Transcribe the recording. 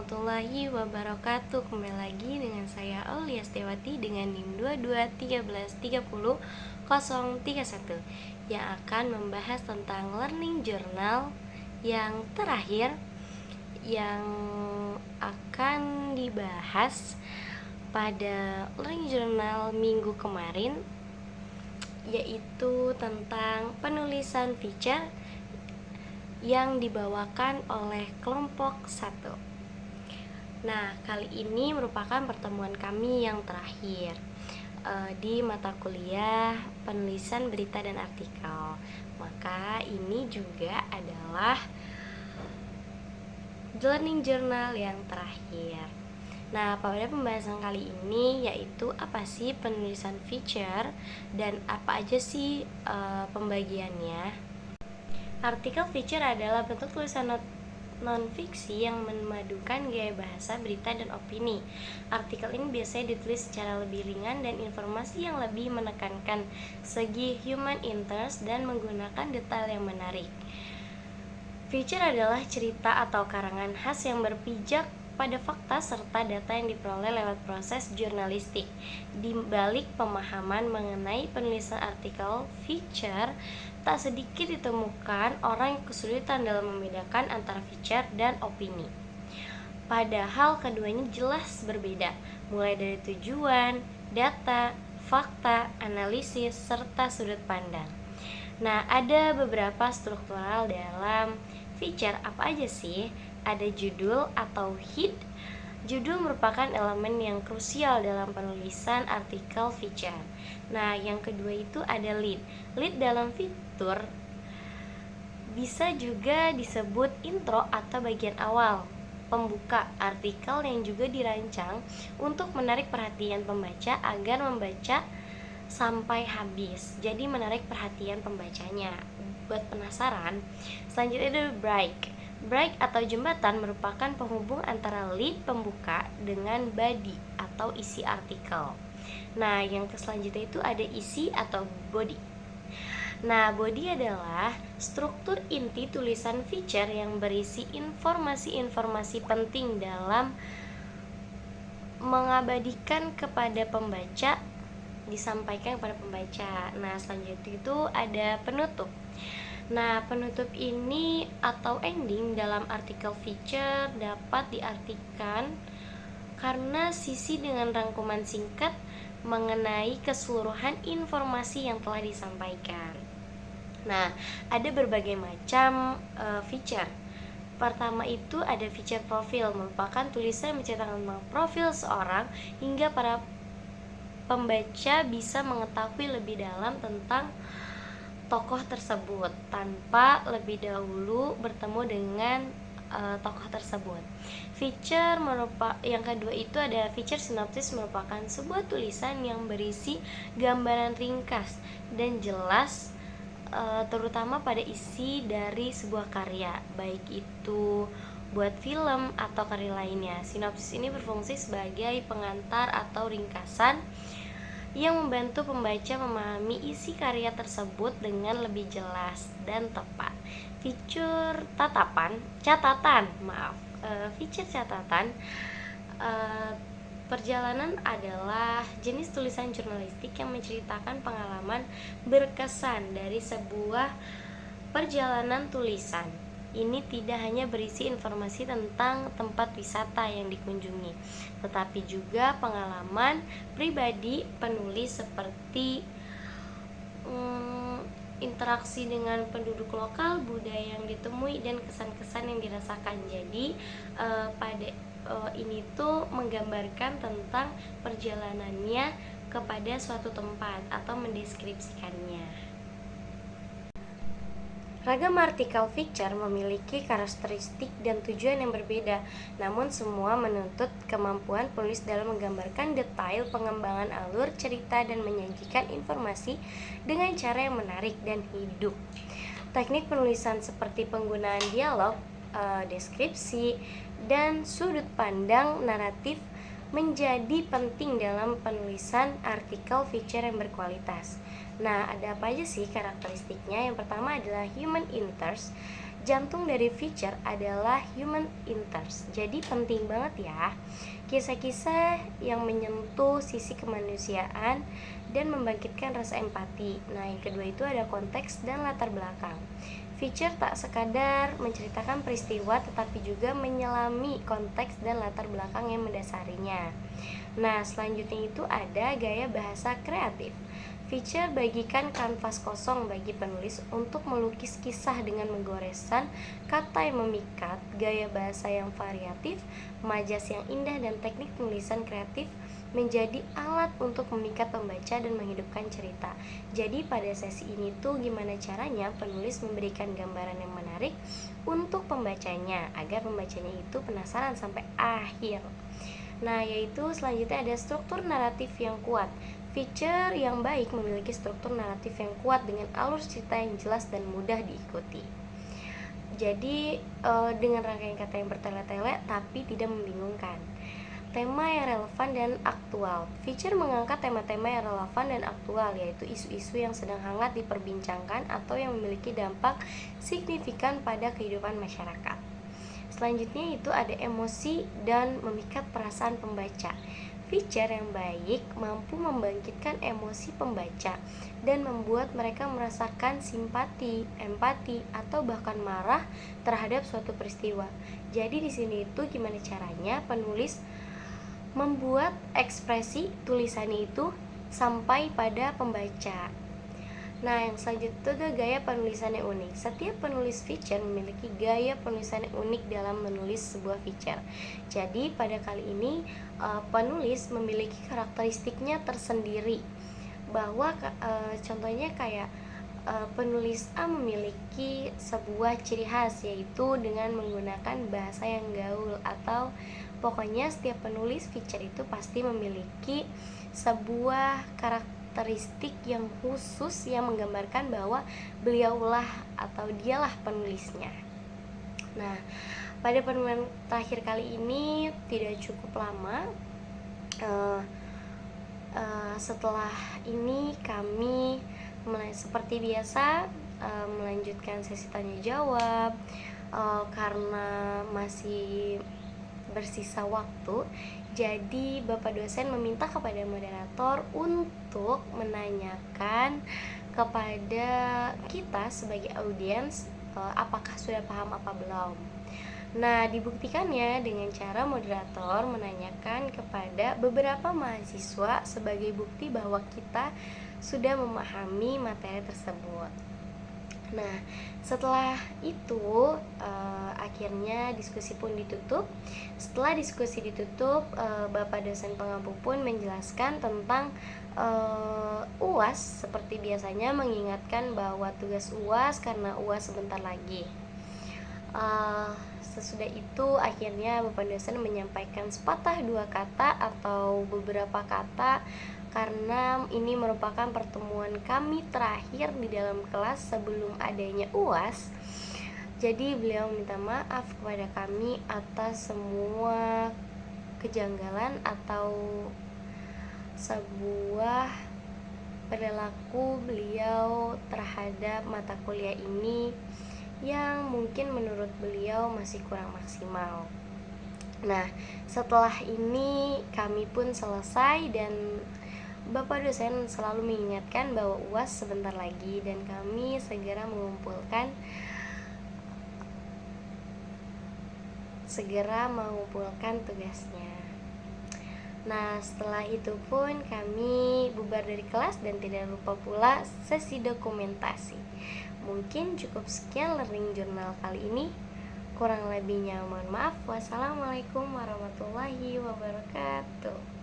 warahmatullahi wabarakatuh. Kembali lagi dengan saya Aulia Setiawati dengan NIM 22133031 yang akan membahas tentang learning journal yang terakhir yang akan dibahas pada learning journal minggu kemarin, yaitu tentang penulisan feature yang dibawakan oleh kelompok 1. Nah, kali ini merupakan pertemuan kami yang terakhir di mata kuliah penulisan berita dan artikel. Maka ini juga adalah learning journal yang terakhir. Nah, pada pembahasan kali ini yaitu apa sih penulisan feature dan apa aja sih pembagiannya. Artikel feature adalah bentuk tulisan non-fiksi yang memadukan gaya bahasa, berita, dan opini. Artikel ini biasanya ditulis secara lebih ringan dan informasi yang lebih menekankan segi human interest dan menggunakan detail yang menarik. Feature adalah cerita atau karangan khas yang berpijak pada fakta serta data yang diperoleh lewat proses jurnalistik. Di balik pemahaman mengenai penulisan artikel feature, tak sedikit ditemukan orang yang kesulitan dalam membedakan antara feature dan opini. Padahal keduanya jelas berbeda, mulai dari tujuan, data, fakta, analisis, serta sudut pandang. Nah, ada beberapa struktural dalam feature. Apa aja sih? Ada judul atau head. Judul merupakan elemen yang krusial dalam penulisan artikel feature. Nah, yang kedua itu ada lead. Lead dalam fitur bisa juga disebut intro atau bagian awal, pembuka artikel yang juga dirancang untuk menarik perhatian pembaca agar membaca sampai habis. Jadi menarik perhatian pembacanya. Buat penasaran, selanjutnya ada break. Break atau jembatan merupakan penghubung antara lead pembuka dengan body atau isi artikel. Nah, yang selanjutnya itu ada isi atau body. Nah, body adalah struktur inti tulisan feature yang berisi informasi-informasi penting dalam mengabadikan kepada pembaca, disampaikan kepada pembaca. Nah, selanjutnya itu ada penutup. Nah, penutup ini atau ending dalam artikel feature dapat diartikan karena sisi dengan rangkuman singkat mengenai keseluruhan informasi yang telah disampaikan. Nah, ada berbagai macam feature. Pertama itu ada feature profil, merupakan tulisan yang menceritakan tentang profil seorang hingga para pembaca bisa mengetahui lebih dalam tentang tokoh tersebut tanpa lebih dahulu bertemu dengan tokoh tersebut. Feature yang kedua itu ada feature sinopsis, merupakan sebuah tulisan yang berisi gambaran ringkas dan jelas terutama pada isi dari sebuah karya, baik itu buat film atau karya lainnya. Sinopsis ini berfungsi sebagai pengantar atau ringkasan yang membantu pembaca memahami isi karya tersebut dengan lebih jelas dan tepat. Feature catatan perjalanan adalah jenis tulisan jurnalistik yang menceritakan pengalaman berkesan dari sebuah perjalanan tulisan. Ini tidak hanya berisi informasi tentang tempat wisata yang dikunjungi, tetapi juga pengalaman pribadi penulis seperti interaksi dengan penduduk lokal, budaya yang ditemui, dan kesan-kesan yang dirasakan. Jadi pada ini tuh menggambarkan tentang perjalanannya kepada suatu tempat atau mendeskripsikannya. Ragam artikel feature memiliki karakteristik dan tujuan yang berbeda, namun semua menuntut kemampuan penulis dalam menggambarkan detail pengembangan alur cerita dan menyajikan informasi dengan cara yang menarik dan hidup. Teknik penulisan seperti penggunaan dialog, deskripsi, dan sudut pandang naratif menjadi penting dalam penulisan artikel feature yang berkualitas. Nah, ada apa aja sih karakteristiknya? Yang pertama adalah human interest. Jantung dari feature adalah human interest. Jadi penting banget ya kisah-kisah yang menyentuh sisi kemanusiaan dan membangkitkan rasa empati. Nah, yang kedua itu ada konteks dan latar belakang. Feature tak sekadar menceritakan peristiwa tetapi juga menyelami konteks dan latar belakang yang mendasarinya. Nah, selanjutnya itu ada gaya bahasa kreatif. Feature bagikan kanvas kosong bagi penulis untuk melukis kisah dengan menggoresan kata yang memikat, gaya bahasa yang variatif, majas yang indah, dan teknik penulisan kreatif menjadi alat untuk memikat pembaca dan menghidupkan cerita. Jadi pada sesi ini tuh gimana caranya penulis memberikan gambaran yang menarik untuk pembacanya agar pembacanya itu penasaran sampai akhir. Nah, yaitu selanjutnya ada struktur naratif yang kuat. Feature yang baik memiliki struktur naratif yang kuat dengan alur cerita yang jelas dan mudah diikuti. Jadi dengan rangkaian kata yang bertele-tele tapi tidak membingungkan. Tema yang relevan dan aktual. Feature mengangkat tema-tema yang relevan dan aktual, yaitu isu-isu yang sedang hangat diperbincangkan atau yang memiliki dampak signifikan pada kehidupan masyarakat. Selanjutnya itu ada emosi dan memikat perasaan pembaca. Feature yang baik mampu membangkitkan emosi pembaca dan membuat mereka merasakan simpati, empati, atau bahkan marah terhadap suatu peristiwa. Jadi di sini itu gimana caranya penulis membuat ekspresi tulisannya itu sampai pada pembaca. Nah, yang selanjutnya itu ada gaya penulisan yang unik. Setiap penulis feature memiliki gaya penulisan yang unik dalam menulis sebuah feature. Jadi, pada kali ini penulis memiliki karakteristiknya tersendiri. Bahwa contohnya kayak penulis A memiliki sebuah ciri khas, yaitu dengan menggunakan bahasa yang gaul, atau pokoknya setiap penulis feature itu pasti memiliki sebuah karakteristik yang khusus yang menggambarkan bahwa beliaulah atau dialah penulisnya. Nah, pada penemuan terakhir kali ini tidak cukup lama. Setelah ini kami seperti biasa melanjutkan sesi tanya jawab karena masih bersisa waktu. Jadi Bapak dosen meminta kepada moderator untuk menanyakan kepada kita sebagai audiens apakah sudah paham apa belum. Nah, dibuktikannya dengan cara moderator menanyakan kepada beberapa mahasiswa sebagai bukti bahwa kita sudah memahami materi tersebut. Nah, setelah itu akhirnya diskusi pun ditutup. Setelah diskusi ditutup, Bapak dosen pengampu pun menjelaskan tentang UAS seperti biasanya, mengingatkan bahwa tugas UAS karena UAS sebentar lagi. Sesudah itu akhirnya Bapak dosen menyampaikan sepatah dua kata atau beberapa kata karena ini merupakan pertemuan kami terakhir di dalam kelas sebelum adanya UAS. Jadi beliau minta maaf kepada kami atas semua kejanggalan atau sebuah perilaku beliau terhadap mata kuliah ini yang mungkin menurut beliau masih kurang maksimal. Nah, setelah ini kami pun selesai dan Bapak dosen selalu mengingatkan bahwa UAS sebentar lagi dan kami segera mengumpulkan tugasnya. Nah, setelah itu pun kami bubar dari kelas dan tidak lupa pula sesi dokumentasi. Mungkin cukup sekian learning journal kali ini. Kurang lebihnya mohon maaf. Wassalamualaikum warahmatullahi wabarakatuh.